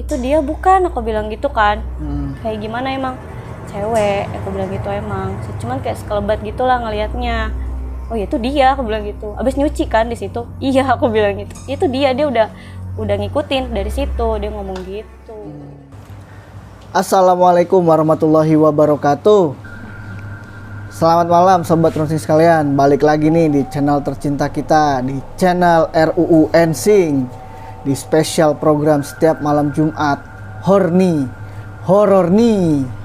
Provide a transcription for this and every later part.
itu dia bukan, aku bilang gitu kan. Kayak gimana emang? Cewek, aku bilang gitu emang. Cuman kayak sekelebat gitulah ngelihatnya. Oh ya itu dia, aku bilang gitu. Abis nyuci kan di situ. Iya, aku bilang gitu. Itu dia udah ngikutin dari situ, dia ngomong gitu. Assalamualaikum warahmatullahi wabarakatuh. Selamat malam sobat runsing sekalian. Balik lagi nih di channel tercinta kita, di channel RUU Ensing, di spesial program setiap malam Jumat, Horni Horor nih.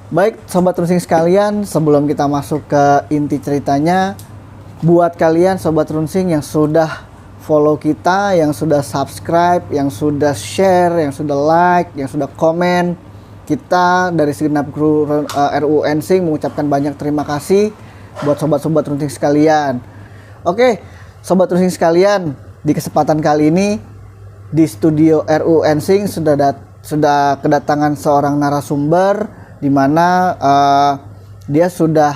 Baik sobat runsing sekalian, sebelum kita masuk ke inti ceritanya, buat kalian sobat runsing yang sudah follow kita, yang sudah subscribe, yang sudah share, yang sudah like, yang sudah komen, kita dari segenap kru RUU Ensing mengucapkan banyak terima kasih buat sobat-sobat runsing sekalian. Oke, sobat runsing sekalian, di kesempatan kali ini di studio RUU Ensing sudah kedatangan seorang narasumber, di mana dia sudah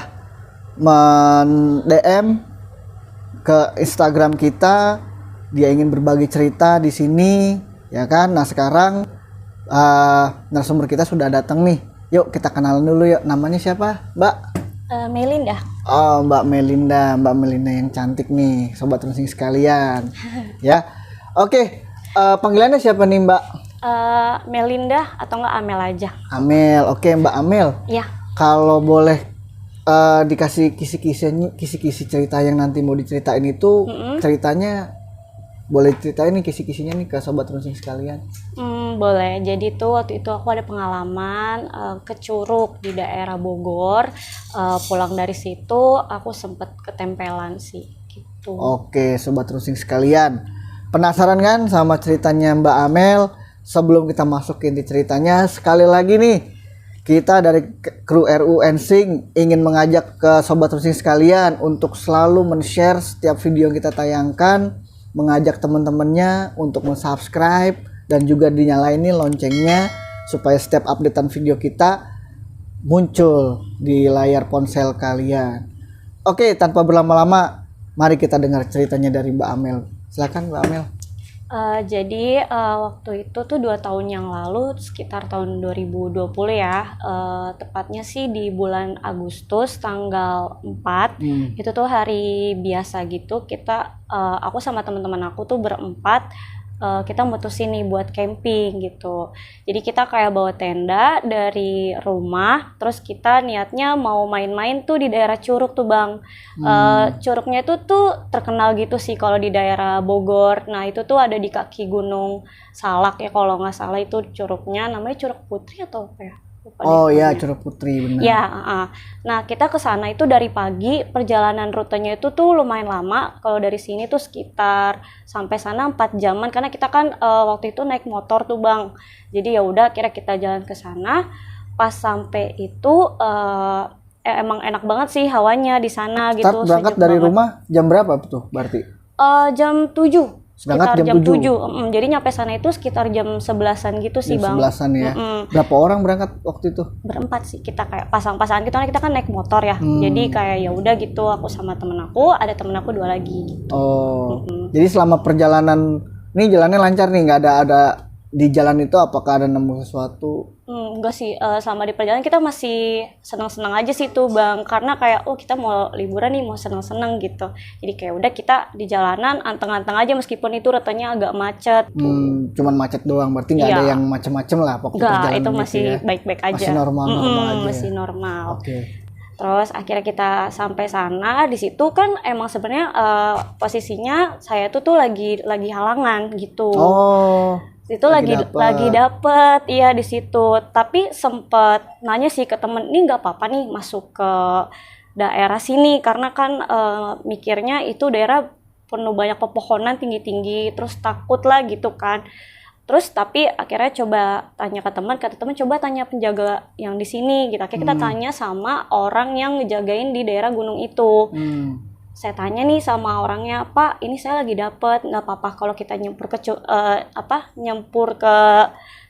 men-DM ke Instagram kita, dia ingin berbagi cerita di sini, ya kan? Nah sekarang narasumber kita sudah datang nih. Yuk kita kenalan dulu yuk. Namanya siapa, Mbak? Melinda. Oh, Mbak Melinda yang cantik nih, sobat runsing sekalian. Ya, oke. Panggilannya siapa nih, Mbak? Melinda atau enggak Amel aja? Amel, oke Mbak Amel. Iya. Kalau boleh dikasih kisi-kisi cerita yang nanti mau diceritain itu, ceritanya boleh ceritain nih kisi-kisinya nih ke sobat runsing sekalian. Boleh. Jadi tuh waktu itu aku ada pengalaman ke Curug di daerah Bogor. Pulang dari situ aku sempet ketempelan sih gitu. Oke, sobat runsing sekalian, penasaran kan sama ceritanya Mbak Amel? Sebelum kita masuk ke inti ceritanya, sekali lagi nih, kita dari kru RUU Ensing ingin mengajak ke sobat runsing sekalian untuk selalu men-share setiap video yang kita tayangkan, mengajak teman-temannya untuk men-subscribe dan juga dinyalainin loncengnya supaya setiap updatean video kita muncul di layar ponsel kalian. Oke, tanpa berlama-lama, mari kita dengar ceritanya dari Mbak Amel. Silakan Mbak Amel. Jadi waktu itu tuh 2 tahun yang lalu, sekitar tahun 2020 ya, tepatnya sih di bulan Agustus tanggal 4, itu tuh hari biasa gitu, aku sama teman-teman aku tuh berempat, kita mutusin nih buat camping gitu. Jadi kita kayak bawa tenda dari rumah, terus kita niatnya mau main-main tuh di daerah Curug tuh Bang. Curugnya itu tuh terkenal gitu sih kalau di daerah Bogor. Nah itu tuh ada di kaki Gunung Salak ya kalau nggak salah, itu curugnya namanya Curug Putri atau apa ya? Oh ya, Curug Putri benar. Ya, nah kita ke sana itu dari pagi, perjalanan rutenya itu tuh lumayan lama. Kalau dari sini tuh sekitar sampai sana 4 jaman karena kita kan waktu itu naik motor tuh Bang. Jadi ya udah kira kita jalan ke sana. Pas sampai itu emang enak banget sih hawanya di sana gitu. Start berangkat dari rumah jam berapa tuh berarti? Jam 7 Sedangkan sekitar jam 7. Jadi nyampe sana itu sekitar jam 11-an gitu sih Jam Bang. 11-an ya. Berapa orang berangkat waktu itu? Berempat sih, kita kayak pasang-pasangan gitu, kita kan naik motor ya. Jadi kayak ya udah gitu, aku sama temen aku, ada temen aku 2 lagi gitu. Jadi selama perjalanan ini jalannya lancar nih, nggak ada di jalan itu apakah ada nemu sesuatu? Enggak sih, selama di perjalanan kita masih senang-senang aja sih tuh Bang, karena kayak kita mau liburan nih, mau senang-senang gitu. Jadi kayak udah kita di jalanan anteng-anteng aja meskipun itu rutenya agak macet. Cuman macet doang, berarti nggak ada yang macem-macem lah pokoknya perjalanan. perjalanan itu gitu masih ya. baik-baik aja. Masih normal aja. Masih normal. Oke. Terus akhirnya kita sampai sana, di situ kan emang sebenarnya posisinya saya tuh lagi halangan gitu. Itu lagi dapet iya di situ. Tapi sempet nanya sih ke temen, ini nggak apa-apa nih masuk ke daerah sini karena kan mikirnya itu daerah penuh banyak pepohonan tinggi-tinggi, terus takut lah gitu kan. Terus tapi akhirnya coba tanya ke teman, kata teman coba tanya penjaga yang di sini gitu. Akhirnya kita tanya sama orang yang ngejagain di daerah gunung itu. Saya tanya nih sama orangnya, Pak, ini saya lagi dapet, nggak apa-apa kalau kita nyempur ke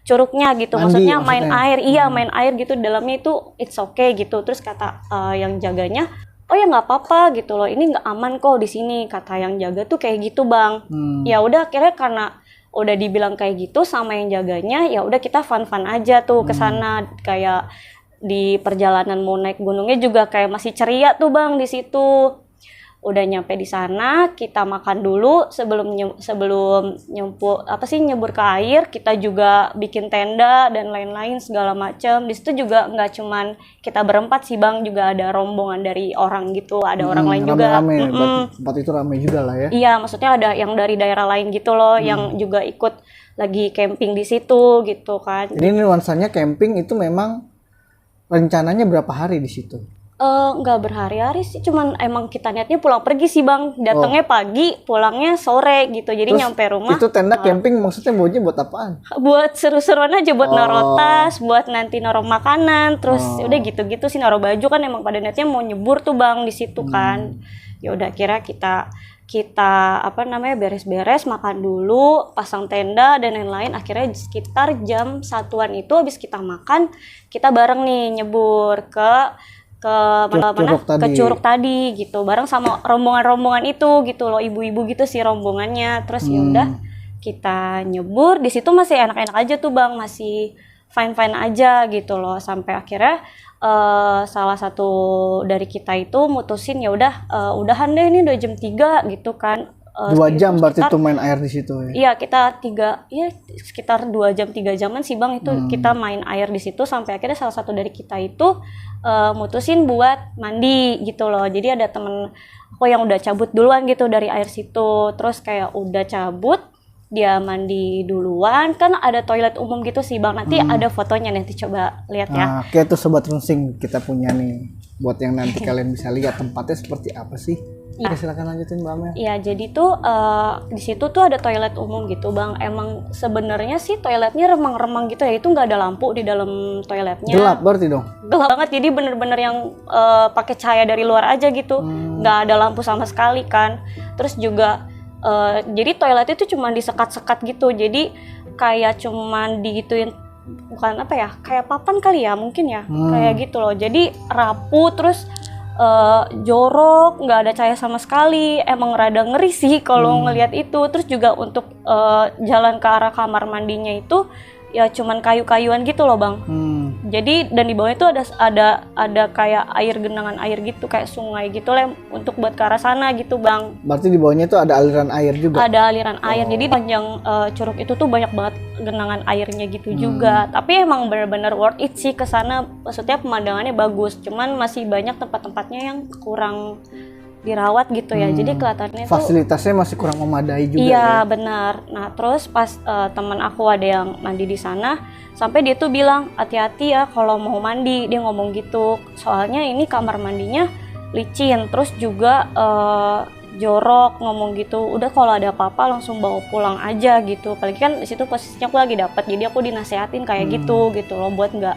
curugnya gitu. Maksudnya main air, main air gitu, dalamnya itu it's okay gitu. Terus kata yang jaganya, oh ya nggak apa-apa gitu loh, ini nggak aman kok di sini, kata yang jaga tuh kayak gitu Bang. Ya udah akhirnya karena udah dibilang kayak gitu sama yang jaganya, ya udah kita fun aja tuh ke sana. Kayak di perjalanan mau naik gunungnya juga kayak masih ceria tuh Bang di situ. Udah nyampe di sana, kita makan dulu sebelum nyebur ke air. Kita juga bikin tenda dan lain-lain segala macam. Di situ juga nggak cuman kita berempat sih Bang, juga ada rombongan dari orang gitu, ada orang lain juga. Tempat itu ramai juga lah ya. Iya, maksudnya ada yang dari daerah lain gitu loh, yang juga ikut lagi camping di situ gitu kan. Jadi nuansanya camping itu memang rencananya berapa hari di situ? Nggak berhari-hari sih, cuman emang kita niatnya pulang pergi sih Bang, datangnya pagi, pulangnya sore gitu. Jadi terus nyampe rumah. Itu tenda camping maksudnya buat apaan? Buat seru-seruan aja, buat naruh tas, buat nanti naruh makanan, terus udah gitu-gitu sih, naruh baju kan emang pada niatnya mau nyebur tuh Bang di situ kan. Ya udah kira kita beres-beres, makan dulu, pasang tenda dan lain-lain. Akhirnya sekitar jam 1-an itu habis kita makan, kita bareng nih nyebur ke curug tadi gitu, bareng sama rombongan itu gitu loh, ibu-ibu gitu sih rombongannya. Terus ya udah kita nyebur di situ, masih enak-enak aja tuh Bang, masih fine aja gitu loh, sampai akhirnya salah satu dari kita itu mutusin ya udah udahan deh, ini udah jam 3 gitu kan. 2 jam berarti tuh main air di situ ya? Iya, kita sekitar 2 jam 3 jaman sih Bang itu kita main air di situ, sampai akhirnya salah satu dari kita itu mutusin buat mandi gitu loh. Jadi ada temen aku yang udah cabut duluan gitu dari air situ, terus kayak udah cabut dia mandi duluan, kan ada toilet umum gitu sih Bang, nanti ada fotonya, nanti coba lihat ya. Oke tuh Sobat Runsing, kita punya nih buat yang nanti kalian bisa lihat tempatnya seperti apa sih. Oke, silakan lanjutin Mbak Amel. Iya, jadi tuh di situ tuh ada toilet umum gitu Bang. Emang sebenarnya sih toiletnya remang-remang gitu ya, itu nggak ada lampu di dalam toiletnya. Gelap berarti dong? Gelap banget, jadi bener-bener yang pakai cahaya dari luar aja gitu, nggak ada lampu sama sekali kan. Terus juga jadi toilet itu cuma disekat-sekat gitu, jadi kayak cuman digituin, bukan kayak papan kali ya mungkin ya, kayak gitu loh. Jadi rapuh, terus jorok, nggak ada cahaya sama sekali. Emang rada ngeri sih kalau ngelihat itu. Terus juga untuk jalan ke arah kamar mandinya itu ya cuman kayu-kayuan gitu loh Bang. Jadi dan di bawahnya itu ada kayak genangan air gitu, kayak sungai gitu lah untuk buat ke arah sana gitu Bang. Berarti di bawahnya itu ada aliran air juga? Ada aliran air, jadi panjang curug itu tuh banyak banget genangan airnya gitu juga. Tapi emang benar-benar worth it sih ke sana, maksudnya pemandangannya bagus, cuman masih banyak tempat-tempatnya yang kurang dirawat gitu ya. Jadi kelihatannya fasilitasnya masih kurang memadai juga. Iya ya? Benar. Nah terus pas teman aku ada yang mandi di sana, sampai dia tuh bilang hati-hati ya kalau mau mandi, dia ngomong gitu. Soalnya ini kamar mandinya licin, terus juga jorok, ngomong gitu. Udah kalau ada apa-apa langsung bawa pulang aja gitu. Apalagi kan di situ posisinya aku lagi dapat, jadi aku dinasehatin kayak gitu loh, buat nggak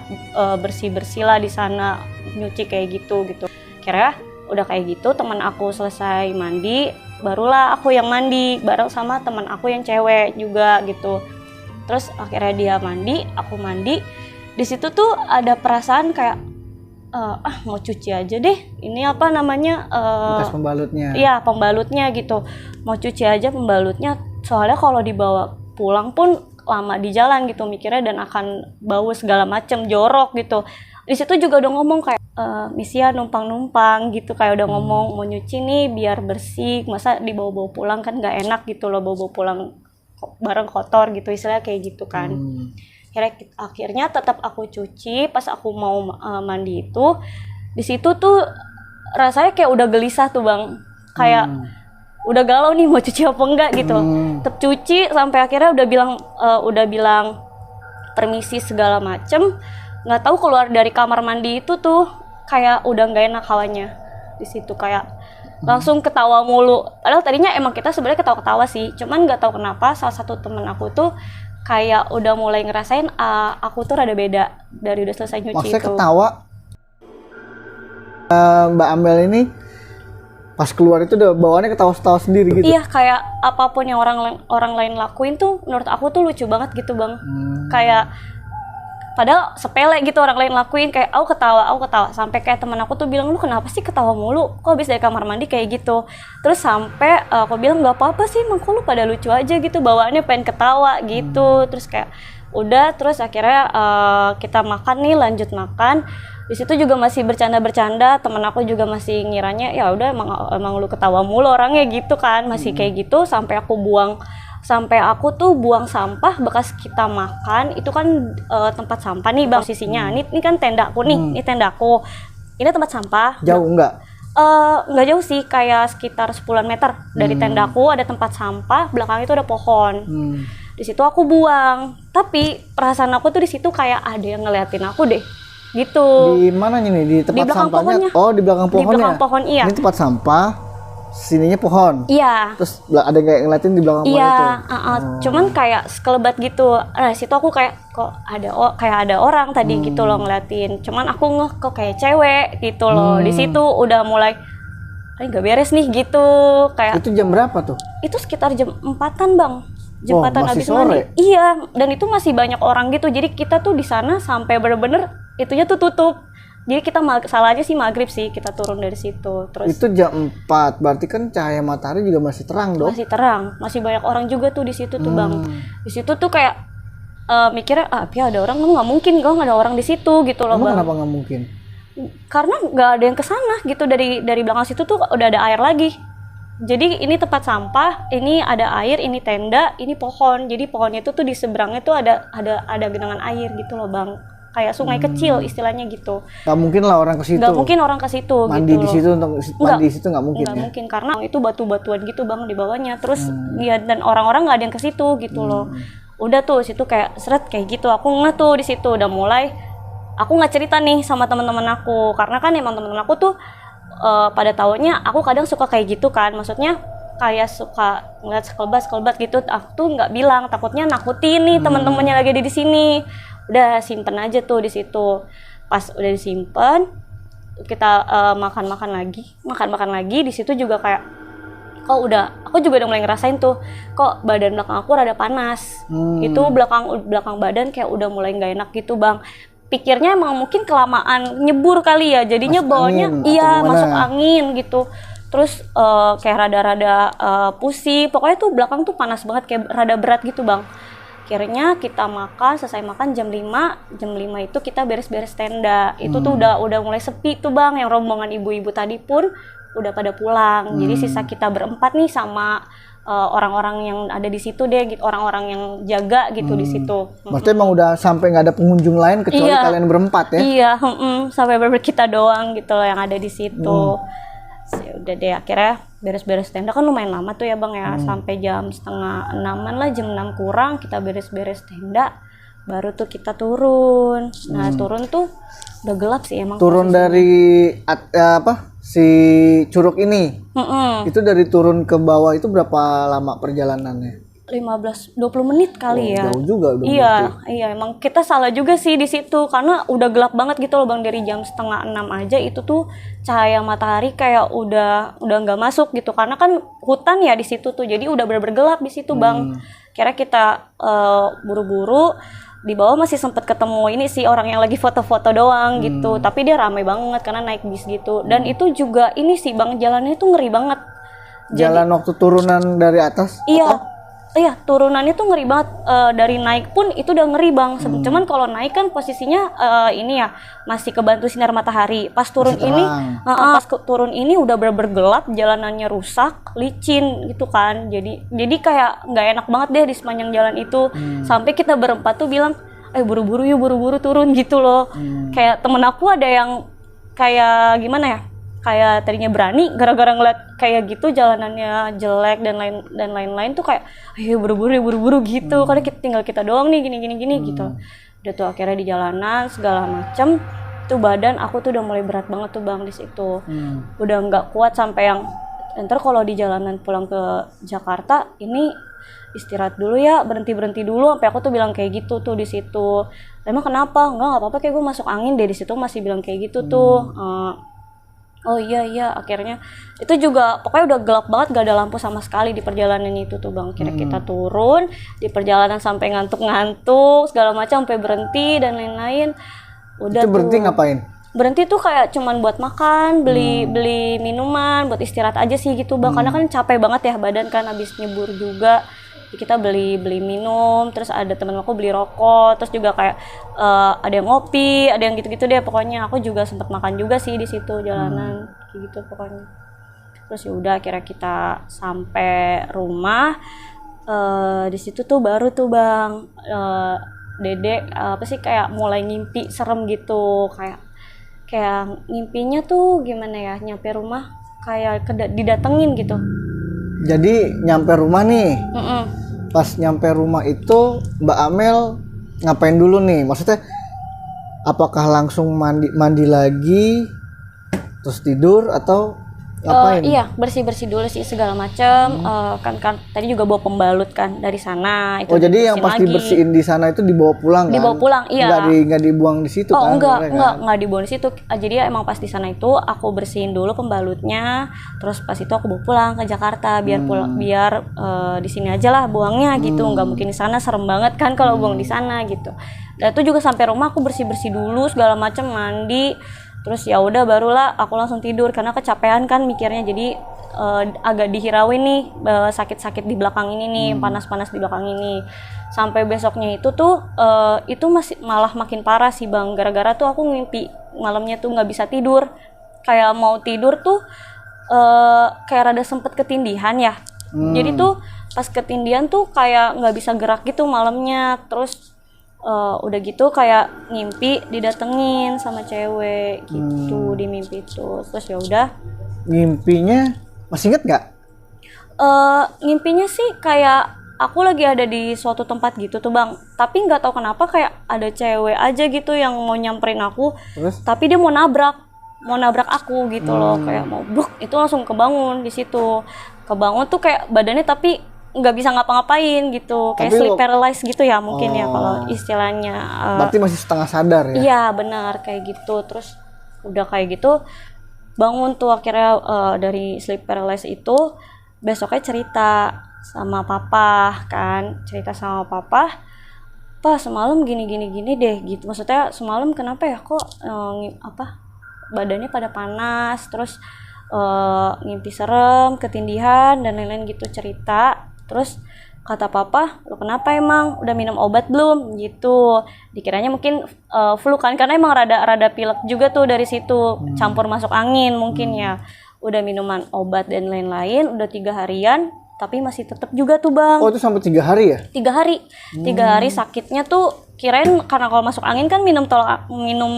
bersih-bersih lah di sana, nyuci kayak gitu. Kira Udah kayak gitu teman aku selesai mandi, barulah aku yang mandi bareng sama teman aku yang cewek juga gitu. Terus akhirnya dia mandi, aku mandi. Di situ tuh ada perasaan kayak mau cuci aja deh. Ini apa namanya? Bekas pembalutnya. Iya, pembalutnya gitu. Mau cuci aja pembalutnya. Soalnya kalau dibawa pulang pun lama di jalan gitu mikirnya dan akan bau segala macem, jorok gitu. Di situ juga udah ngomong kayak Misia numpang-numpang gitu, kayak udah ngomong mau nyuci nih biar bersih, masa dibawa-bawa pulang kan nggak enak gitu loh, bawa-bawa pulang barang kotor gitu, istilahnya kayak gitu kan. Akhirnya tetap aku cuci. Pas aku mau mandi itu, di situ tuh rasanya kayak udah gelisah tuh bang, kayak udah galau nih mau cuci apa enggak gitu. Tetap cuci sampai akhirnya udah bilang permisi segala macem. Nggak tahu keluar dari kamar mandi itu tuh kayak udah nggak enak hawanya di situ, kayak langsung ketawa mulu. Padahal tadinya emang kita sebenarnya ketawa-ketawa sih, cuman nggak tahu kenapa salah satu temen aku tuh kayak udah mulai ngerasain aku tuh rada beda dari udah selesai nyuci. Maksudnya itu ketawa Mbak Amel ini pas keluar itu udah bawaannya ketawa-ketawa sendiri gitu. Iya, kayak apapun yang orang lain lakuin tuh menurut aku tuh lucu banget gitu bang. Kayak padahal sepele gitu orang lain lakuin, kayak aku ketawa sampai kayak teman aku tuh bilang, lu kenapa sih ketawa mulu, kok habis dari kamar mandi kayak gitu. Terus sampai aku bilang nggak apa-apa sih, emang kok lu pada lucu aja gitu, bawaannya pengen ketawa gitu. Terus kayak udah, terus akhirnya kita makan nih, lanjut makan. Di situ juga masih bercanda-bercanda, teman aku juga masih ngiranya ya udah emang lu ketawa mulu orangnya gitu kan, masih kayak gitu. Sampai aku tuh buang sampah bekas kita makan. Itu kan tempat sampah nih bang posisinya. Ini kan tendaku nih, ini tendaku. Ini tempat sampah. Jauh enggak? Nggak jauh sih, kayak sekitar 10 meter dari tendaku ada tempat sampah, belakang itu ada pohon. Di situ aku buang. Tapi perasaan aku tuh di situ kayak ada yang ngeliatin aku deh. Gitu. Di mananya nih? Di tempat sampahnya? Pohonnya. Oh, di belakang pohonnya. Di belakang pohon, iya. Ini tempat sampah. Sininya pohon. Iya. Terus ada kayak ngeliatin di belakang pohon itu. Iya, cuman kayak sekelebat gitu. Nah, situ aku kayak kok ada orang tadi gitu loh ngeliatin. Cuman aku ngeh kok kayak cewek gitu loh. Di situ udah mulai nggak beres nih gitu. Kayak itu jam berapa tuh? Itu sekitar jam 4-an, Bang. Jam 4-an masih habis sore. mandi. Iya, dan itu masih banyak orang gitu. Jadi kita tuh di sana sampai bener-bener itunya tuh tutup. Jadi kita salahnya sih maghrib sih kita turun dari situ. Terus itu jam 4, berarti kan cahaya matahari juga masih terang dong? Masih terang, masih banyak orang juga tuh di situ tuh bang. Di situ tuh kayak mikirnya ya ada orang, nggak mungkin kok nggak ada orang di situ gitu loh. Emang bang. Kenapa nggak mungkin? Karena nggak ada yang kesana gitu, dari belakang situ tuh udah ada air lagi. Jadi ini tempat sampah, ini ada air, ini tenda, ini pohon. Jadi pohonnya itu tuh di seberangnya tuh ada genangan air gitu loh bang. Kayak sungai kecil istilahnya gitu. Gak mungkin lah orang ke situ. Gak mungkin orang ke situ mandi gitu di situ untuk mandi di situ nggak mungkin. Nggak mungkin karena itu batu-batuan gitu bang di bawahnya. Terus ya dan orang-orang nggak ada yang ke situ gitu loh. Udah tuh situ kayak seret kayak gitu. Aku ngeh tuh di situ udah mulai. Aku nggak cerita nih sama teman-teman aku karena kan emang teman-teman aku tuh pada taunya aku kadang suka kayak gitu kan. Maksudnya kayak suka ngeliat sekelebat gitu. Aku tuh nggak bilang, takutnya nakutin nih teman-temannya lagi ada di sini. Udah simpen aja tuh di situ. Pas udah disimpan, kita makan lagi di situ juga kayak aku juga udah mulai ngerasain tuh kok badan belakang aku rada panas. Itu belakang badan kayak udah mulai nggak enak gitu bang. Pikirnya emang mungkin kelamaan nyebur kali ya, jadinya bawahnya masuk angin gitu. Terus kayak rada-rada pusing, pokoknya tuh belakang tuh panas banget, kayak rada berat gitu bang. Akhirnya kita selesai makan jam 5 itu kita beres-beres tenda. Itu tuh udah mulai sepi tuh bang, yang rombongan ibu-ibu tadi pun udah pada pulang. Jadi sisa kita berempat nih sama orang-orang yang ada di situ deh, gitu, orang-orang yang jaga gitu di situ. Maksudnya emang udah sampai nggak ada pengunjung lain kecuali kalian berempat ya? Iya, sampai kita doang gitu loh yang ada di situ. Ya udah deh, akhirnya beres-beres tenda kan lumayan lama tuh ya bang ya, sampai jam 5:30 lah, jam 6 kurang kita beres-beres tenda, baru tuh kita turun. Nah turun tuh udah gelap sih emang. Turun dari si curug ini, itu dari turun ke bawah itu berapa lama perjalanannya? 15-20 menit kali ya. Jauh juga udah. Iya, iya emang kita salah juga sih di situ karena udah gelap banget gitu loh Bang, dari jam 5:30 aja itu tuh cahaya matahari kayak udah nggak masuk gitu karena kan hutan ya di situ tuh. Jadi udah bener-bener gelap di situ Bang. Kira kita buru-buru di bawah masih sempet ketemu ini sih orang yang lagi foto-foto doang gitu. Tapi dia ramai banget karena naik bis gitu. Dan itu juga ini sih Bang, jalannya tuh ngeri banget. Jalan waktu turunan dari atas? Iya. Iya, turunannya tuh ngeri banget. Dari naik pun itu udah ngeri Bang. Cuman kalau naik kan posisinya ini ya masih kebantu sinar matahari. Pas turun ini, turun ini udah bener-bener gelap, jalanannya rusak, licin gitu kan. Jadi kayak nggak enak banget deh di sepanjang jalan itu. Sampai kita berempat tuh bilang, buru-buru yuk, buru-buru turun gitu loh. Kayak temen aku ada yang kayak gimana ya? Kayak tadinya berani gara-gara ngeliat kayak gitu jalanannya jelek dan lain-lain tuh kayak ayo buru-buru gitu karena tinggal kita doang nih gini gitu. Udah tuh akhirnya di jalanan segala macem tuh badan aku tuh udah mulai berat banget tuh Bang di situ. Udah nggak kuat sampai yang ntar kalau di jalanan pulang ke Jakarta ini istirahat dulu ya, berhenti dulu sampai aku tuh bilang kayak gitu tuh di situ. Emang kenapa? Enggak apa-apa kayak gue masuk angin deh di situ masih bilang kayak gitu tuh. Oh iya akhirnya itu juga pokoknya udah gelap banget, gak ada lampu sama sekali di perjalanan itu tuh Bang. Kira kita turun di perjalanan sampai ngantuk segala macam sampai berhenti dan lain-lain. Udah itu berhenti ngapain? Berhenti tuh kayak cuman buat makan, beli minuman, buat istirahat aja sih gitu Bang. Karena kan capek banget ya badan kan habis nyebur juga. Kita beli minum, terus ada temen aku beli rokok, terus juga kayak ada yang ngopi, ada yang gitu-gitu deh pokoknya. Aku juga sempat makan juga sih di situ jalanan kayak gitu pokoknya. Terus ya udah akhirnya kita sampai rumah. Di situ tuh baru tuh Bang Dede apa sih kayak mulai ngimpi serem gitu, kayak ngimpinya tuh gimana ya, nyampe rumah kayak didatengin gitu. Jadi nyampe rumah nih. Pas nyampe rumah itu Mbak Amel ngapain dulu nih? Maksudnya apakah langsung mandi lagi terus tidur atau ngapain? Iya, bersih dulu sih segala macam. Kan tadi juga bawa pembalut kan dari sana. Itu jadi yang pas dibersihin di sana itu dibawa pulang kan? Dibawa pulang, iya. Nggak dibuang di situ kan? Enggak dibuang di situ. Jadi emang pas di sana itu aku bersihin dulu pembalutnya, terus pas itu aku bawa pulang ke Jakarta biar di sini aja lah buangnya gitu. Nggak mungkin di sana, serem banget kan kalau buang di sana gitu. Dan itu juga sampai rumah aku bersih dulu segala macam, mandi. Terus ya udah barulah aku langsung tidur karena kecapean kan mikirnya, jadi agak dihirauin nih sakit-sakit di belakang ini nih, panas-panas di belakang ini. Sampai besoknya itu tuh itu masih malah makin parah sih Bang, gara-gara tuh aku ngimpi malamnya tuh nggak bisa tidur, kayak mau tidur tuh kayak rada sempet ketindihan ya. Jadi tuh pas ketindihan tuh kayak nggak bisa gerak gitu malamnya. Terus udah gitu kayak ngimpi didatengin sama cewek gitu di mimpi itu. Terus ya udah. Ngimpinya masih inget nggak? Ngimpinya sih kayak aku lagi ada di suatu tempat gitu tuh Bang. Tapi nggak tahu kenapa kayak ada cewek aja gitu yang mau nyamperin aku. Terus? Tapi dia mau nabrak aku gitu loh, kayak mau bruk, itu langsung kebangun di situ. Kebangun tuh kayak badannya tapi nggak bisa ngapa-ngapain gitu, kayak sleep paralysis gitu ya mungkin ya kalau istilahnya. Berarti masih setengah sadar ya? Iya benar kayak gitu. Terus udah kayak gitu bangun tuh akhirnya dari sleep paralysis itu. Besoknya cerita sama papa kan, pa semalam gini deh gitu. Maksudnya semalam kenapa ya kok badannya pada panas, terus ngimpi serem, ketindihan dan lain-lain gitu cerita. Terus kata papa, lo kenapa emang? Udah minum obat belum? Gitu. Dikiranya mungkin flu kan, karena emang rada pilek juga tuh dari situ, campur masuk angin mungkin ya. Udah minuman obat dan lain-lain, udah 3 harian, tapi masih tetap juga tuh Bang. Oh itu sampai 3 hari ya? 3 hari. 3 hari sakitnya tuh kirain karena kalau masuk angin kan minum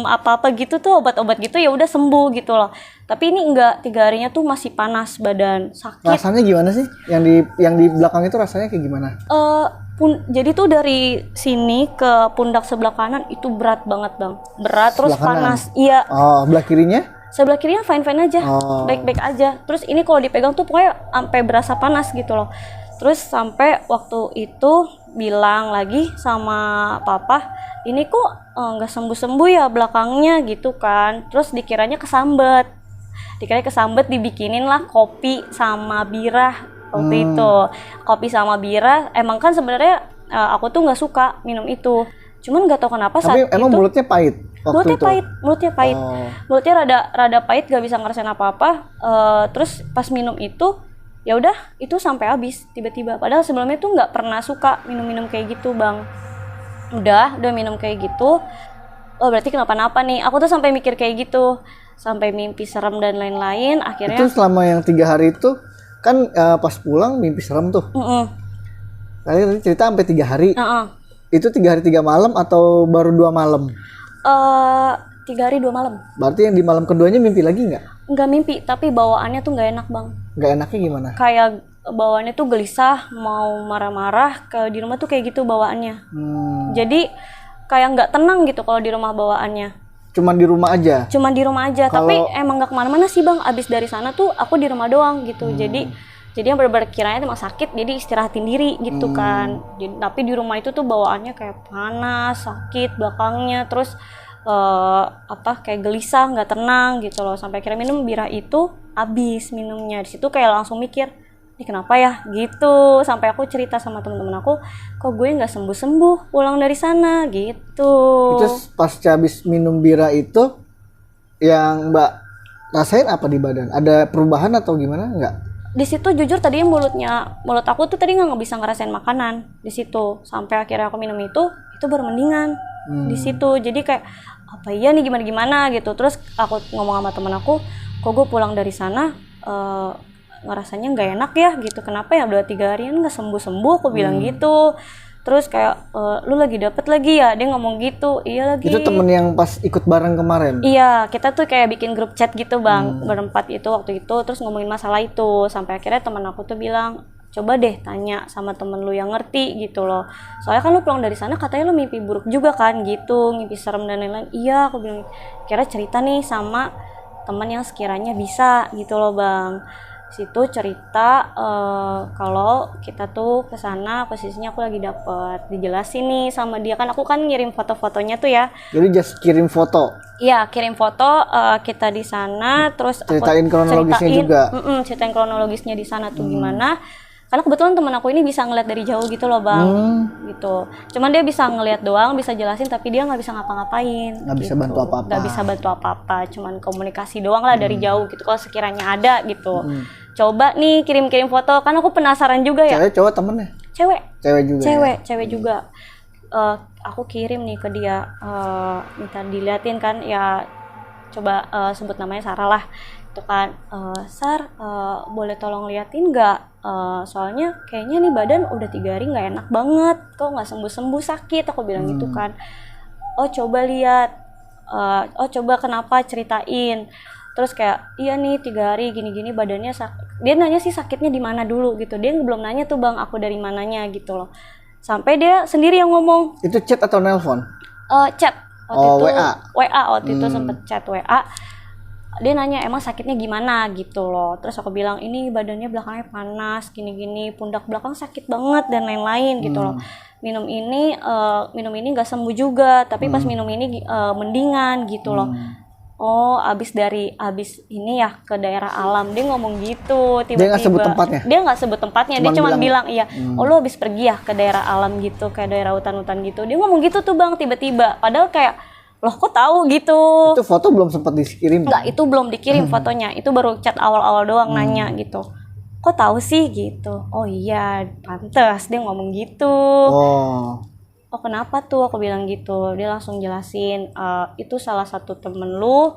apa-apa gitu tuh, obat-obat gitu ya udah sembuh gitu loh. Tapi ini enggak, 3 harinya tuh masih panas badan, sakit. Rasanya gimana sih? Yang di belakang itu rasanya kayak gimana? Jadi tuh dari sini ke pundak sebelah kanan itu berat banget Bang. Berat terus panas. Iya. Oh, sebelah kirinya? Sebelah kirinya fine-fine aja. Baik-baik aja. Terus ini kalau dipegang tuh pokoknya sampai berasa panas gitu loh. Terus sampai waktu itu bilang lagi sama papa, ini kok nggak sembuh-sembuh ya belakangnya gitu kan. Terus dikiranya kesambet, dibikinin lah kopi sama bira waktu itu. Kopi sama bira, emang kan sebenarnya aku tuh nggak suka minum itu. Cuman nggak tahu kenapa saat Tapi emang itu mulutnya pahit waktu itu? mulutnya pahit. Mulutnya rada pahit, gak bisa ngerasain apa-apa. Terus pas minum itu ya udah itu sampai habis tiba-tiba, padahal sebelumnya tuh nggak pernah suka minum kayak gitu bang. Udah minum kayak gitu, oh berarti kenapa-napa nih, aku tuh sampai mikir kayak gitu, sampai mimpi serem dan lain-lain. Akhirnya itu selama yang 3 hari itu kan pas pulang mimpi serem tuh. Tadi cerita sampai 3 hari. Itu 3 hari 3 malam atau baru 2 malam? 3 hari 2 malam. Berarti yang di malam keduanya mimpi lagi nggak? Nggak mimpi, tapi bawaannya tuh nggak enak bang. Nggak enaknya gimana? Kayak bawaannya tuh gelisah, mau marah-marah. Ke di rumah tuh kayak gitu bawaannya. Jadi kayak nggak tenang gitu kalau di rumah bawaannya. Cuman di rumah aja? Cuman di rumah aja, tapi emang nggak kemana-mana sih bang. Abis dari sana tuh aku di rumah doang gitu. Jadi yang bener-bener kiranya emang sakit, jadi istirahatin diri gitu kan. Jadi, tapi di rumah itu tuh bawaannya kayak panas, sakit belakangnya, terus kayak gelisah, nggak tenang gitu loh. Sampai akhirnya minum bira itu, habis minumnya di situ kayak langsung mikir, ini kenapa ya gitu. Sampai aku cerita sama teman-teman aku, kok gue nggak sembuh-sembuh pulang dari sana gitu. Itu pas habis minum bira itu yang Mbak rasain apa di badan? Ada perubahan atau gimana? Nggak? Di situ jujur tadinya mulut aku tuh tadi nggak bisa ngerasain makanan di situ. Sampai akhirnya aku minum itu baru mendingan di situ. Jadi kayak apa iya nih gimana gitu. Terus aku ngomong sama temen aku, kok gue pulang dari sana ngerasanya nggak enak ya gitu. Kenapa ya 2-3 harian nggak sembuh-sembuh, aku bilang gitu. Terus kayak lu lagi dapet lagi ya, dia ngomong gitu. Iya lagi. Itu temen yang pas ikut bareng kemarin? Iya, kita tuh kayak bikin grup chat gitu bang, berempat itu waktu itu, terus ngomongin masalah itu. Sampai akhirnya teman aku tuh bilang, coba deh tanya sama temen lu yang ngerti gitu loh. Soalnya kan lu pulang dari sana katanya lu mimpi buruk juga kan gitu, mimpi serem dan lain-lain. Iya, aku bilang, kira cerita nih sama teman yang sekiranya bisa gitu loh bang. Situ cerita kalau kita tuh kesana posisinya aku lagi dapet, dijelasin nih sama dia kan, aku kan ngirim foto-fotonya tuh ya. Jadi just kirim foto? Iya, kirim foto kita di sana, terus ceritain kronologisnya juga? Ceritain kronologisnya di sana tuh gimana. Karena kebetulan teman aku ini bisa ngeliat dari jauh gitu loh bang, gitu. Cuman dia bisa ngeliat doang, bisa jelasin, tapi dia nggak bisa ngapa-ngapain. Nggak bisa bantu apa-apa. Nggak bisa bantu apa-apa, cuman komunikasi doang lah dari jauh gitu. Kalau sekiranya ada gitu, coba nih kirim-kirim foto. Kan aku penasaran juga ya. Cewek cowok temennya? Cewek. Cewek juga. Cewek juga. Aku kirim nih ke dia, minta diliatin kan ya. Coba sebut namanya Sarah lah. Itu kan, Sar, boleh tolong liatin nggak? Soalnya kayaknya nih badan udah 3 hari nggak enak banget, kok nggak sembuh-sembuh, sakit, aku bilang gitu kan. Oh coba lihat, oh coba kenapa, ceritain. Terus kayak iya nih 3 hari gini-gini badannya dia nanya sih sakitnya di mana dulu gitu, dia belum nanya tuh bang aku dari mananya gitu loh. Sampai dia sendiri yang ngomong. Itu chat atau nelpon? Chat waktu itu. WA waktu itu sempet chat WA. Dia nanya emang sakitnya gimana gitu loh. Terus aku bilang ini badannya belakangnya panas gini-gini, pundak belakang sakit banget dan lain-lain gitu loh. Minum ini nggak sembuh juga, tapi pas minum ini mendingan gitu loh. Oh, abis ini ya ke daerah alam, dia ngomong gitu tiba-tiba. Dia nggak sebut tempatnya? Dia nggak sebut tempatnya, dia cuma bilang iya. Oh lu abis pergi ya ke daerah alam gitu, kayak daerah hutan-hutan gitu. Dia ngomong gitu tuh bang tiba-tiba. Padahal kayak loh kok tahu gitu. Itu foto belum sempat dikirim? Enggak, itu belum dikirim fotonya. Itu baru chat awal-awal doang nanya gitu. Kok tahu sih gitu? Oh iya, pantes dia ngomong gitu. Oh kenapa tuh? Aku bilang gitu. Dia langsung jelasin, itu salah satu temen lu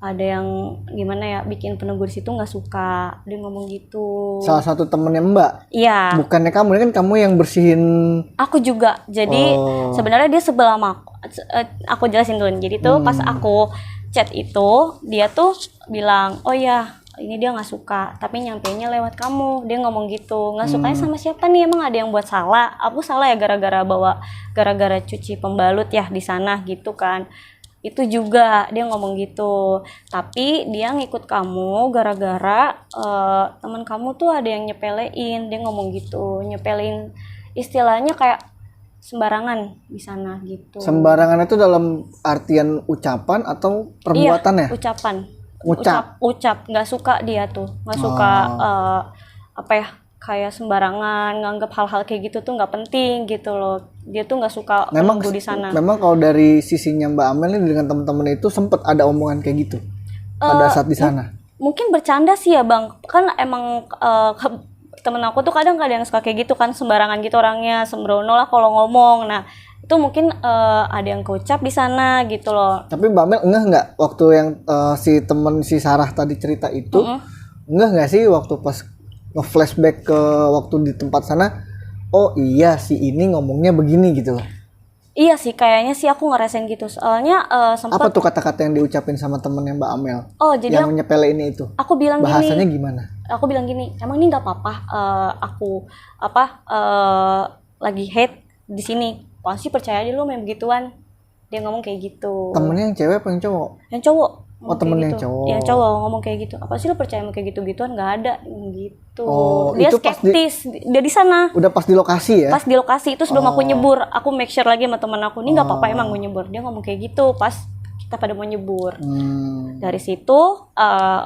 ada yang gimana ya bikin penegur situ nggak suka, dia ngomong gitu. Salah satu temennya Mbak? Iya. Bukannya kamu, ini kan kamu yang bersihin. Aku juga. Jadi sebenarnya dia sebelah sama aku jelasin dulu. Jadi tuh pas aku chat itu dia tuh bilang, oh ya ini dia nggak suka, tapi nyampeinnya lewat kamu. Dia ngomong gitu. Nggak sukanya sama siapa nih? Emang ada yang buat salah? Aku salah ya gara-gara cuci pembalut ya di sana gitu kan. Itu juga dia ngomong gitu. Tapi dia ngikut kamu gara-gara teman kamu tuh ada yang nyepelein. Dia ngomong gitu, nyepelein istilahnya kayak sembarangan di sana gitu. Sembarangan itu dalam artian ucapan atau perbuatan ya? Iya, ucapan. Ucap. Nggak suka dia tuh, nggak suka apa ya, kayak sembarangan nganggap hal-hal kayak gitu tuh nggak penting gitu loh. Dia tuh nggak suka menunggu di sana. Memang kalau dari sisinya Mbak Amel nih dengan teman-teman itu sempat ada omongan kayak gitu pada saat di sana. Mungkin bercanda sih ya Bang, kan emang temen aku tuh kadang yang suka kayak gitu kan, sembarangan gitu orangnya, sembrono lah kalau ngomong. Nah itu mungkin ada yang keucap di sana gitu loh. Tapi Mbak Amel enggak nggak waktu yang si Sarah tadi cerita itu, enggak nggak sih waktu pas nge-flashback ke waktu di tempat sana, oh iya si ini ngomongnya begini gitu loh. Iya sih, kayaknya sih aku ngerasain gitu. Soalnya sempat. Apa tuh kata-kata yang diucapin sama temennya Mbak Amel? Oh, jadi yang menyepele ini itu. Aku bilang bahasanya gini. Gimana? Aku bilang gini, emang ini nggak apa-apa. Aku lagi hate di sini. Pasti percaya aja lu main begituan. Dia ngomong kayak gitu. Temennya yang cewek apa yang cowok? Yang cowok. Oh, temennya yang gitu. cowok. Yang cowok ngomong kayak gitu. Apa sih lu percaya sama kayak gitu-gituan? Nggak ada gitu. Oh, dia itu skeptis. Dia di sana. Udah pas di lokasi ya? Pas di lokasi itu sebelum aku nyebur, aku make sure lagi sama teman aku, ini nggak apa-apa emang gue nyebur. Dia ngomong kayak gitu pas kita pada mau nyebur. Dari situ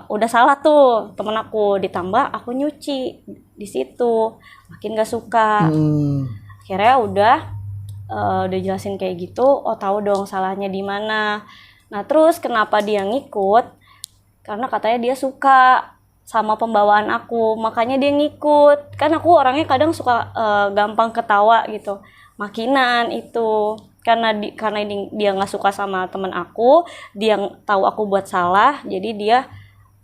udah salah tuh temen aku, ditambah aku nyuci di situ, makin nggak suka. Akhirnya udah jelasin kayak gitu, oh tahu dong salahnya di mana. Nah terus kenapa dia ngikut? Karena katanya dia suka sama pembawaan aku, makanya dia ngikut. Kan aku orangnya kadang suka gampang ketawa gitu, makinan itu. Karena dia nggak suka sama temen aku, dia tahu aku buat salah, jadi dia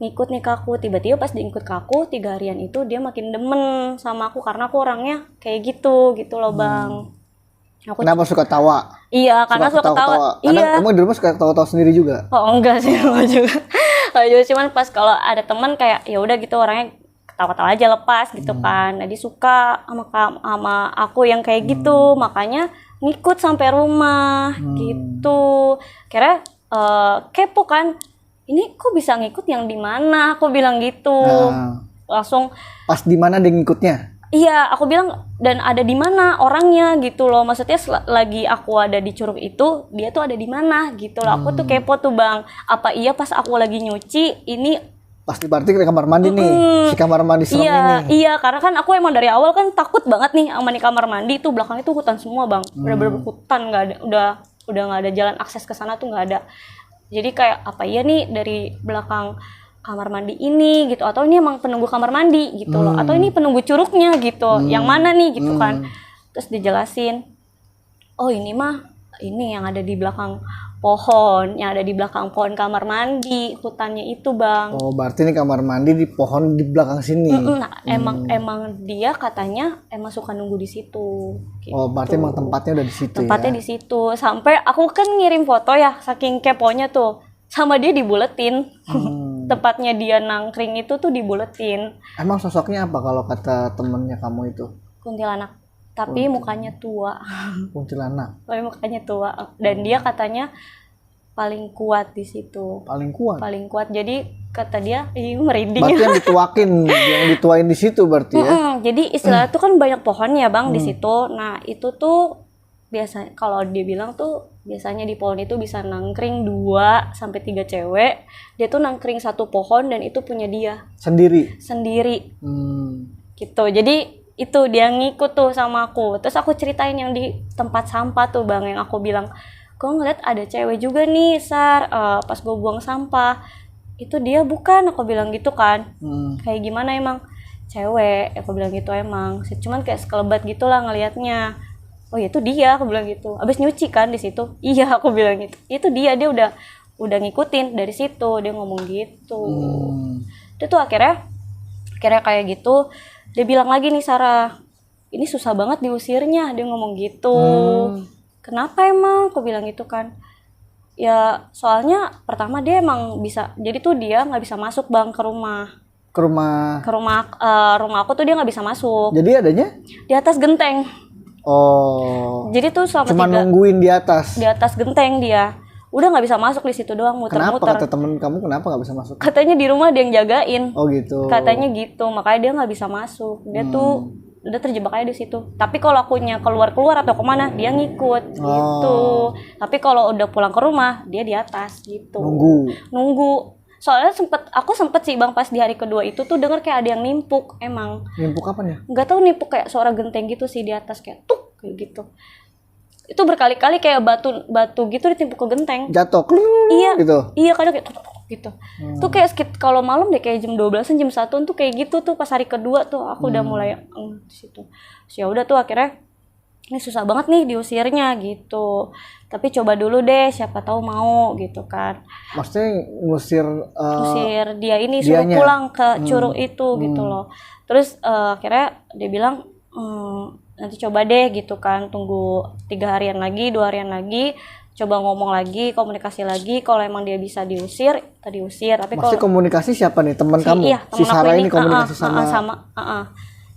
ngikut nih ke aku. Tiba-tiba pas dia ngikut ke aku 3 harian itu dia makin demen sama aku karena aku orangnya kayak gitu loh Bang. Kenapa suka tawa? Iya, karena suka ketawa. Iya. Emang di rumah suka tawa-tawa sendiri juga? Oh enggak sih, enggak juga. Cuman pas kalau ada teman kayak ya udah gitu orangnya ketawa-tawa aja lepas gitu kan. Nah, dia suka sama aku yang kayak gitu, makanya ngikut sampai rumah gitu. Kira kepo kan. Ini kok bisa ngikut yang di mana? Aku bilang gitu. Langsung pas di mana dia ngikutnya? Iya, aku bilang dan ada di mana orangnya gitu loh. Maksudnya lagi aku ada di curug itu, dia tuh ada di mana gitu loh. Aku tuh kepo tuh Bang. Apa iya pas aku lagi nyuci ini pasti berarti ke kamar mandi nih. Si kamar mandi serem ini. Iya, karena kan aku emang dari awal kan takut banget nih sama di kamar mandi itu, belakang itu hutan semua Bang. Bener-bener hutan, nggak ada, udah nggak ada jalan akses ke sana tuh nggak ada. Jadi kayak apa iya nih dari belakang kamar mandi ini gitu, atau ini emang penunggu kamar mandi gitu loh, atau ini penunggu curugnya gitu, yang mana nih gitu kan. Terus dijelasin, oh ini mah ini yang ada di belakang pohon, yang ada di belakang pohon kamar mandi, hutannya itu Bang. Oh berarti ini kamar mandi di pohon di belakang sini. Nah, emang dia katanya emang suka nunggu di situ. Gitu. Oh berarti emang tempatnya udah di situ. Tempatnya di situ, sampai aku kan ngirim foto ya, saking keponya tuh, sama dia dibuletin. Tempatnya dia nangkring itu tuh dibuletin. Emang sosoknya apa kalau kata temennya kamu itu? Kuntilanak, tapi mukanya tua. Kuntilanak. Tapi mukanya tua dan dia katanya paling kuat di situ. Paling kuat. Paling kuat. Jadi kata dia, merinding. Berarti yang dituain di situ berarti ya. Jadi istilah itu kan banyak pohon ya Bang di situ. Nah, itu tuh biasanya kalau dia bilang tuh biasanya di pohon itu bisa nangkring 2 sampai 3 cewek. Dia tuh nangkring satu pohon dan itu punya dia sendiri. Gitu. Jadi itu dia ngikut tuh sama aku. Terus aku ceritain yang di tempat sampah tuh Bang, yang aku bilang, "Gue ngeliat ada cewek juga nih, Sar, pas gue buang sampah." Itu dia bukan, aku bilang gitu kan. Kayak gimana emang? Cewek, aku bilang gitu emang. Cuman kayak sekelebat gitulah ngelihatnya. Oh ya itu dia, aku bilang gitu. Abis nyuci kan di situ. Iya, aku bilang gitu. Itu dia udah ngikutin dari situ, dia ngomong gitu. Itu tuh akhirnya kayak gitu. Dia bilang lagi nih, Sarah, ini susah banget diusirnya, dia ngomong gitu. Kenapa emang? Aku bilang gitu kan. Ya soalnya pertama dia emang bisa, jadi tuh dia nggak bisa masuk Bang ke rumah aku tuh dia nggak bisa masuk. Jadi adanya di atas genteng. Oh. Jadi tuh selama cuma nungguin di atas genteng dia. udah nggak bisa masuk di situ doang, Kenapa muter-muter. kata temen kamu kenapa nggak bisa masuk? Katanya di rumah ada yang jagain. Oh gitu. Katanya gitu, makanya dia nggak bisa masuk. Dia tuh udah terjebak aja di situ. Tapi kalau akunya keluar atau kemana, dia ngikut gitu. Tapi kalau udah pulang ke rumah, dia di atas gitu. Nunggu. Soalnya aku sempet sih Bang, pas di hari kedua itu tuh denger kayak ada yang nimpuk emang. Nimpuk apa ya? Nggak tahu, nimpuk kayak suara genteng gitu sih di atas, kayak tuk kayak gitu. Itu berkali-kali kayak batu gitu ditimpuk ke genteng. Jatuh. Iya. Gitu. Iya, kadang kayak gitu. Tuh kayak kalau malam deh, kayak jam 12-an, jam 1-an tuh kayak gitu tuh pas hari kedua tuh aku udah mulai di situ. Ya udah tuh akhirnya ini susah banget nih diusirnya gitu. Tapi coba dulu deh, siapa tahu mau gitu kan. Maksudnya ngusir dia ini, suruh pulang ke curug itu gitu loh. Terus akhirnya dia bilang nanti coba deh gitu kan, tunggu 3 harian lagi, 2 harian lagi, coba ngomong lagi, komunikasi lagi. Kalau emang dia bisa diusir, kita diusir. Tapi maksudnya komunikasi siapa nih, teman kamu? Iya, si Sarah ini komunikasi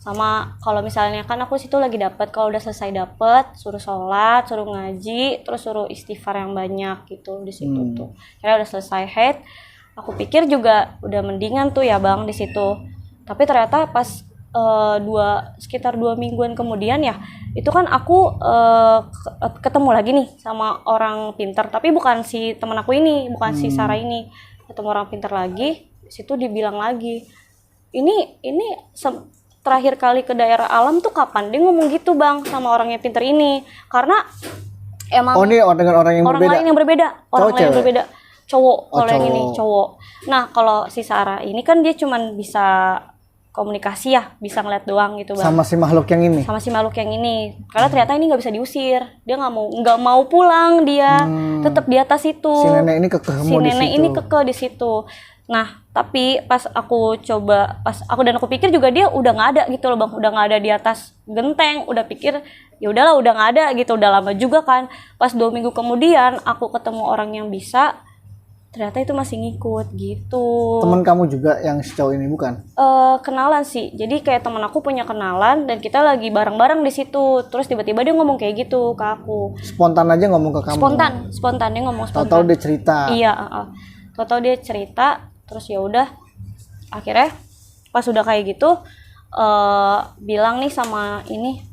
sama kalau misalnya kan aku situ lagi dapat, kalau udah selesai dapat suruh sholat, suruh ngaji, terus suruh istighfar yang banyak gitu di situ tuh. Karena udah selesai head, aku pikir juga udah mendingan tuh ya Bang di situ. Tapi ternyata pas sekitar 2 mingguan kemudian ya, itu kan aku ketemu lagi nih sama orang pintar, tapi bukan si teman aku ini, bukan si Sarah ini. Ketemu orang pintar lagi, situ dibilang lagi, ini terakhir kali ke daerah alam tuh kapan? Dia ngomong gitu Bang sama orangnya pintar ini, karena emang ini dengan orang lain yang berbeda, cowok. Kalau yang ini cowok. Nah kalau si Sarah ini kan dia cuman bisa komunikasi ya, bisa ngeliat doang gitu Bang. Sama si makhluk yang ini. Karena ternyata ini nggak bisa diusir. Dia nggak mau pulang, dia tetap di atas itu. Si nenek ini kekeh di situ. Nah tapi pas aku pikir juga dia udah nggak ada gitu loh Bang, udah nggak ada di atas genteng. Udah pikir ya udahlah, udah nggak ada gitu, udah lama juga kan. Pas 2 minggu kemudian aku ketemu orang yang bisa, ternyata itu masih ngikut gitu. Teman kamu juga yang sejauh ini bukan? Kenalan sih. Jadi kayak teman aku punya kenalan dan kita lagi bareng-bareng di situ. Terus tiba-tiba dia ngomong kayak gitu ke aku. Spontan aja ngomong ke kamu? Spontan dia ngomong spontan. Tahu dia cerita? Iya, tahu dia cerita. Terus ya udah, akhirnya pas udah kayak gitu bilang nih sama ini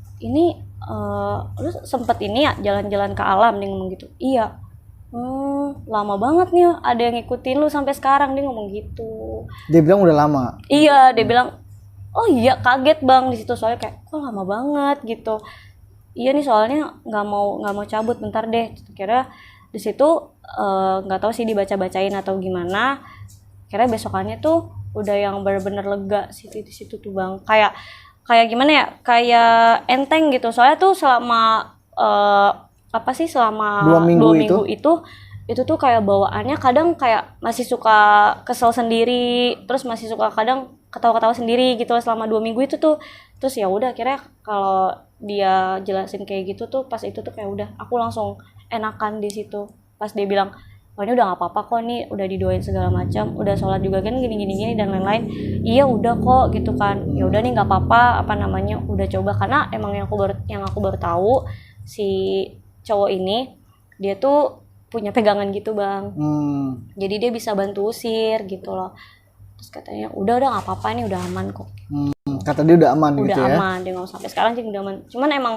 lu sempet ini ya jalan-jalan ke alam, dia ngomong gitu. Iya. Lama banget nih ada yang ngikutin lu sampai sekarang, dia ngomong gitu. Dia bilang udah lama? Iya, dia bilang, oh iya, kaget Bang di situ, soalnya kayak kok lama banget gitu. Iya nih, soalnya nggak mau cabut, bentar deh. Kira di situ nggak tahu sih dibaca-bacain atau gimana. Kira besokannya tuh udah yang bener-bener lega sih di situ tuh Bang. Kayak gimana ya? Kayak enteng gitu. Soalnya tuh selama selama 2 minggu itu tuh kayak bawaannya kadang kayak masih suka kesel sendiri, terus masih suka kadang ketawa-ketawa sendiri gitu selama 2 minggu itu tuh. Terus ya udah, akhirnya kalau dia jelasin kayak gitu tuh, pas itu tuh kayak udah aku langsung enakan di situ. Pas dia bilang, oh ini udah nggak apa-apa kok, nih udah didoain segala macam, udah sholat juga kan gini dan lain-lain. Iya udah kok gitu kan. Ya udah nih nggak apa-apa, udah coba. Karena emang yang aku baru tahu si cowok ini dia tuh punya pegangan gitu Bang. Jadi dia bisa bantu usir gitu loh. Terus katanya udah nggak apa-apa nih, udah aman kok. Kata dia udah aman gitu ya? Udah aman, dia ngomong sampai sekarang sih udah aman. Cuman emang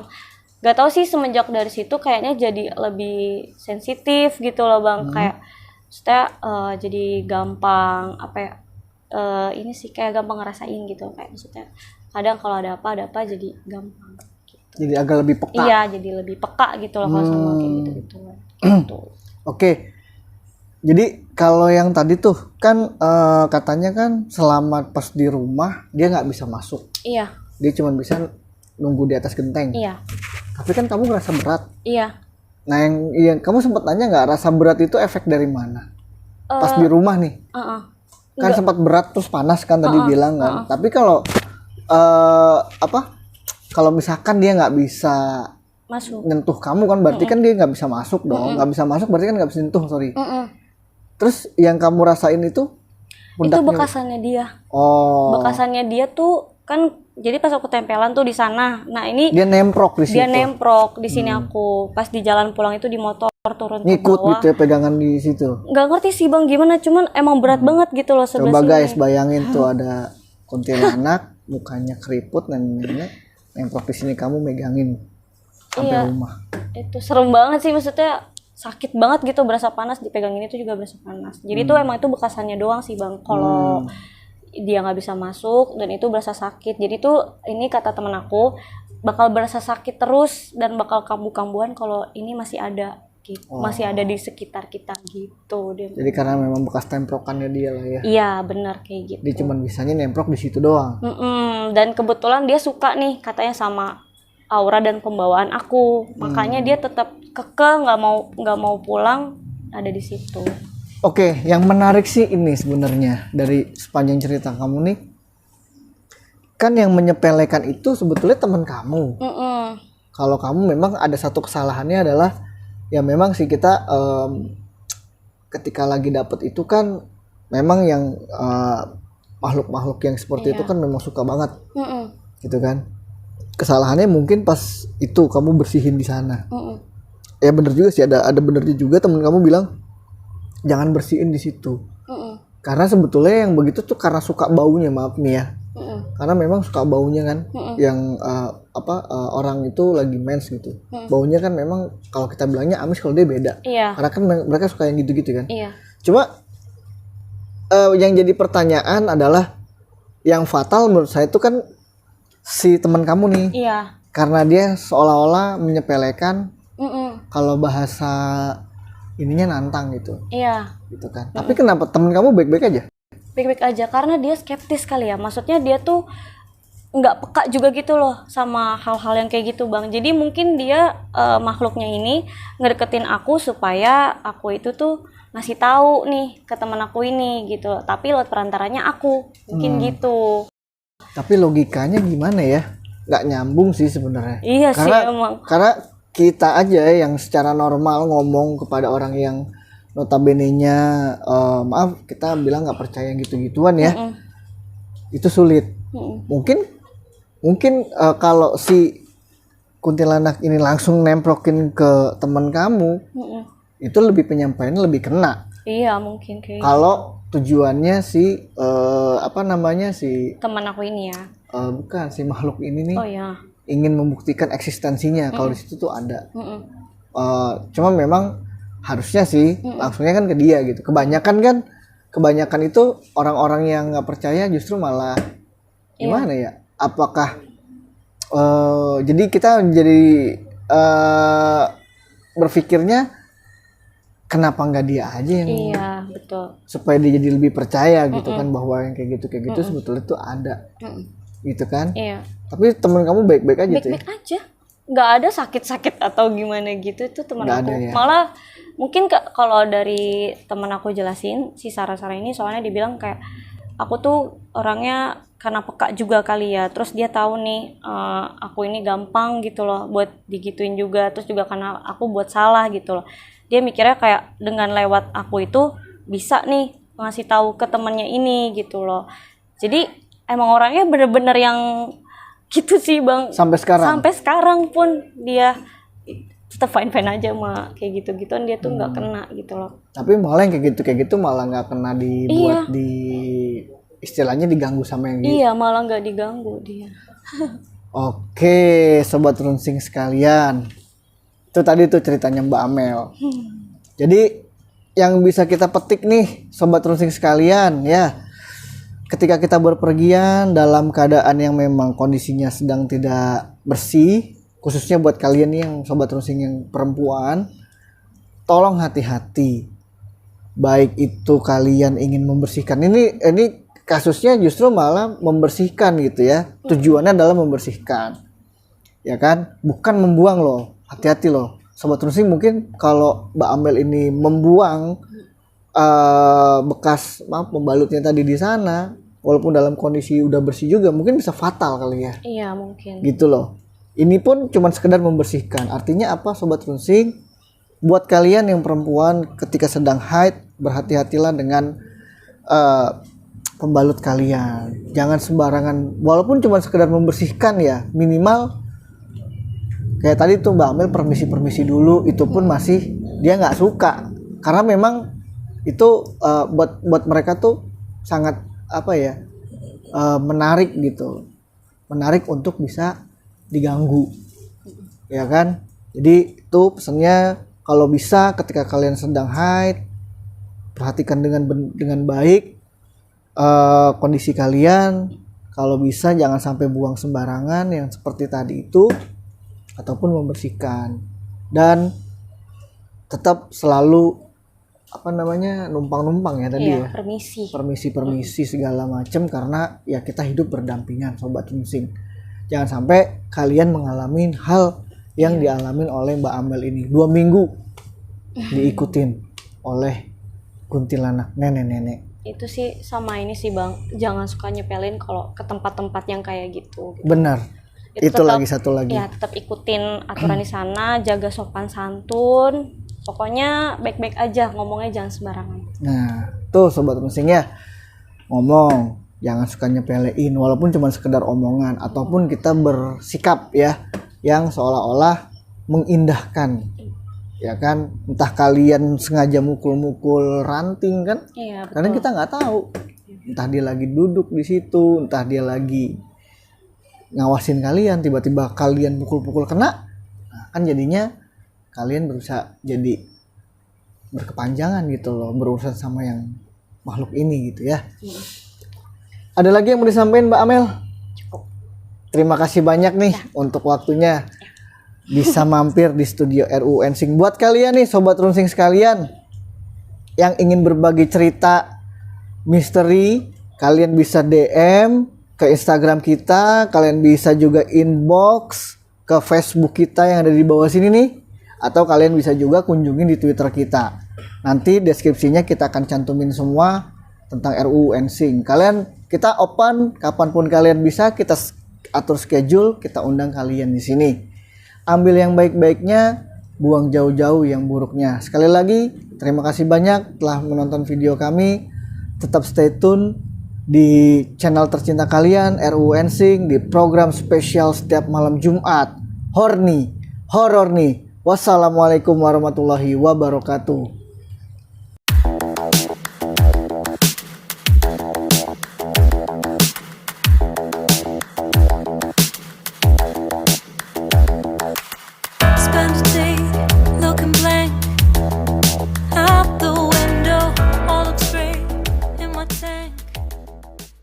gak tahu sih semenjak dari situ kayaknya jadi lebih sensitif gitu loh Bang. Kayak maksudnya jadi gampang ini sih kayak gampang ngerasain gitu. Kayak maksudnya kadang kalau ada apa jadi gampang gitu. Jadi agak lebih peka? Iya, jadi lebih peka gitu loh kalau sama kayak gitu. Gitu. Oke. Jadi kalau yang tadi tuh kan katanya kan selama pas di rumah dia nggak bisa masuk. Iya. Dia cuma bisa nunggu di atas genteng. Iya. Tapi kan kamu ngerasa berat. Iya. Nah yang kamu sempat nanya nggak, rasa berat itu efek dari mana? Pas di rumah nih. Kan sempat berat terus panas kan tadi bilang kan. Tapi kalau kalau misalkan dia nggak bisa masuk nyentuh kamu kan berarti kan dia nggak bisa masuk dong. Nggak bisa masuk berarti kan nggak bisa nyentuh, sorry. Terus yang kamu rasain itu pundaknya? Itu bekasannya dia. Bekasannya dia tuh kan, jadi pas aku tempelan tuh di sana. Nah ini dia nemprok di situ. Dia nemprok di sini aku pas di jalan pulang itu di motor. turun ke ngikut bawah. gitu ya pegangan di situ. Nggak ngerti sih bang gimana, cuman emang berat banget gitu loh sebelah Coba sini. guys bayangin tuh ada kuntilanak mukanya keriput nenek nemplok di sini, kamu megangin sampai Iya. rumah. Itu serem banget sih, maksudnya sakit banget gitu, berasa panas, dipegangin itu juga berasa panas. Jadi itu emang itu bekasannya doang sih bang, kalau dia nggak bisa masuk dan itu berasa sakit. Jadi tuh ini kata temen aku bakal berasa sakit terus dan bakal kambuh-kambuhan kalau ini masih ada gitu, masih ada di sekitar kita gitu dia. Jadi karena memang bekas temprokannya dia lah ya. Iya benar kayak gitu. Dia cuma bisanya nemprok di situ doang. Dan kebetulan dia suka nih katanya sama aura dan pembawaan aku, makanya dia tetap kekeh nggak mau pulang, ada di situ. Oke, yang menarik sih ini sebenarnya dari sepanjang cerita kamu nih, kan yang menyepelekan itu sebetulnya teman kamu. Kalau kamu memang ada satu kesalahannya adalah ya memang sih kita ketika lagi dapet itu kan memang yang makhluk-makhluk yang seperti itu kan memang suka banget, gitu kan. Kesalahannya mungkin pas itu kamu bersihin di sana. Ya bener juga sih, ada benernya juga temen kamu bilang jangan bersihin di situ. Karena sebetulnya yang begitu tuh karena suka baunya, maaf nih ya. Karena memang suka baunya kan, yang orang itu lagi mens gitu. Baunya kan memang kalau kita bilangnya amis, kalau dia beda. Iya. Karena kan mereka suka yang gitu-gitu kan. Iya. Cuma yang jadi pertanyaan adalah yang fatal menurut saya itu kan si teman kamu nih. Iya. Karena dia seolah-olah menyepelekan kalau bahasa ininya nantang gitu. Iya. Gitu kan. Tapi kenapa teman kamu baik-baik aja? Baik-baik aja karena dia skeptis kali ya, maksudnya dia tuh nggak peka juga gitu loh sama hal-hal yang kayak gitu bang. Jadi mungkin dia makhluknya ini ngedeketin aku supaya aku itu tuh ngasih tahu nih ke teman aku ini gitu, tapi lewat perantaranya aku mungkin gitu. Tapi logikanya gimana ya? Nggak nyambung sih sebenarnya. Iya sih emang. Karena kita aja yang secara normal ngomong kepada orang yang notabene-nya maaf kita bilang nggak percaya gitu-gituan ya, itu sulit. Mungkin kalau si kuntilanak ini langsung nemprokin ke teman kamu, itu lebih penyampaiannya lebih kena. Iya mungkin kayak kalau tujuannya si si teman aku ini ya. Bukan, si makhluk ini nih. Oh ya. Ingin membuktikan eksistensinya kalau di situ tuh ada. Cuma memang harusnya sih langsungnya kan ke dia gitu. Kebanyakan itu orang-orang yang nggak percaya justru malah gimana ya? Apakah jadi kita jadi berpikirnya kenapa nggak dia aja yang betul. Supaya dia jadi lebih percaya gitu kan bahwa yang kayak gitu sebetulnya tuh ada. Gitu kan? Iya. Tapi teman kamu baik-baik aja tuh. Baik-baik aja. Nggak ada sakit-sakit atau gimana gitu, itu teman aku. Ada, ya? Malah mungkin kalau dari teman aku jelasin si Sarah ini, soalnya dibilang kayak aku tuh orangnya karena peka juga kali ya. Terus dia tahu nih aku ini gampang gitu loh buat digituin juga. Terus juga karena aku buat salah gitu loh. Dia mikirnya kayak dengan lewat aku itu bisa nih ngasih tahu ke temannya ini gitu loh. Jadi emang orangnya bener-bener yang gitu sih bang. Sampai sekarang pun dia tetap fine aja sama kayak gitu-gituan, dia tuh nggak kena gitu loh. Tapi malah yang kayak gitu malah nggak kena dibuat di istilahnya diganggu sama yang gitu. Iya, malah nggak diganggu dia. Oke, sobat runsing sekalian, itu tadi tuh ceritanya Mbak Amel. Jadi yang bisa kita petik nih sobat runsing sekalian ya, ketika kita berpergian dalam keadaan yang memang kondisinya sedang tidak bersih, khususnya buat kalian yang sobat runsing yang perempuan, tolong hati-hati. Baik itu kalian ingin membersihkan, ini kasusnya justru malah membersihkan gitu ya. Tujuannya adalah membersihkan. Ya kan? Bukan membuang loh. Hati-hati loh. Sobat runsing, mungkin kalau Mbak Amel ini membuang bekas pembalutnya tadi di sana, walaupun dalam kondisi udah bersih juga, mungkin bisa fatal kali ya. Iya mungkin. Gitu loh. Ini pun cuma sekedar membersihkan. Artinya apa sobat runsing? Buat kalian yang perempuan ketika sedang haid, berhati-hatilah dengan pembalut kalian. Jangan sembarangan, walaupun cuma sekedar membersihkan ya, minimal kayak tadi tuh Mbak Amel permisi dulu, itu pun masih dia nggak suka karena memang itu buat mereka tuh sangat apa ya, menarik gitu, menarik untuk bisa diganggu, ya kan. Jadi itu pesannya, kalau bisa ketika kalian sedang haid, perhatikan dengan baik kondisi kalian. Kalau bisa jangan sampai buang sembarangan yang seperti tadi itu, ataupun membersihkan, dan tetap selalu numpang ya tadi ya, permisi segala macam, karena ya kita hidup berdampingan Sobat Runsing. Jangan sampai kalian mengalami hal yang dialamin oleh Mbak Amel ini. 2 minggu diikutin oleh kuntilanak nenek-nenek. Itu sih sama ini sih Bang, jangan suka nyepelin kalau ke tempat-tempat yang kayak gitu. Benar. Itu tetap, lagi satu lagi. Ya tetap ikutin aturan di sana, jaga sopan santun. Pokoknya baik-baik aja, ngomongnya jangan sembarangan. Nah, tuh Sobat Runsing ya, ngomong jangan suka nyepelein walaupun cuma sekedar omongan, ataupun kita bersikap ya yang seolah-olah mengindahkan. Ya kan, entah kalian sengaja mukul-mukul ranting kan? Iya, betul. Karena kita nggak tahu, entah dia lagi duduk di situ, entah dia lagi ngawasin kalian, tiba-tiba kalian pukul-pukul kena, nah, kan jadinya kalian berusaha jadi berkepanjangan gitu loh, berurusan sama yang makhluk ini gitu ya. Ada lagi yang mau disampaikan Mbak Amel? Cukup. Terima kasih banyak nih untuk waktunya. Bisa mampir di studio RUU Ensing. Buat kalian nih Sobat Runsing sekalian yang ingin berbagi cerita misteri, kalian bisa DM ke Instagram kita, kalian bisa juga inbox ke Facebook kita yang ada di bawah sini nih, atau kalian bisa juga kunjungin di Twitter kita. Nanti deskripsinya kita akan cantumin semua tentang RUU Ensing. Kita open kapanpun kalian bisa, kita atur schedule, kita undang kalian di sini. Ambil yang baik-baiknya, buang jauh-jauh yang buruknya. Sekali lagi, terima kasih banyak telah menonton video kami. Tetap stay tune di channel tercinta kalian, RUU Ensing, di program spesial setiap malam Jumat. Horor nih. Wassalamualaikum warahmatullahi wabarakatuh.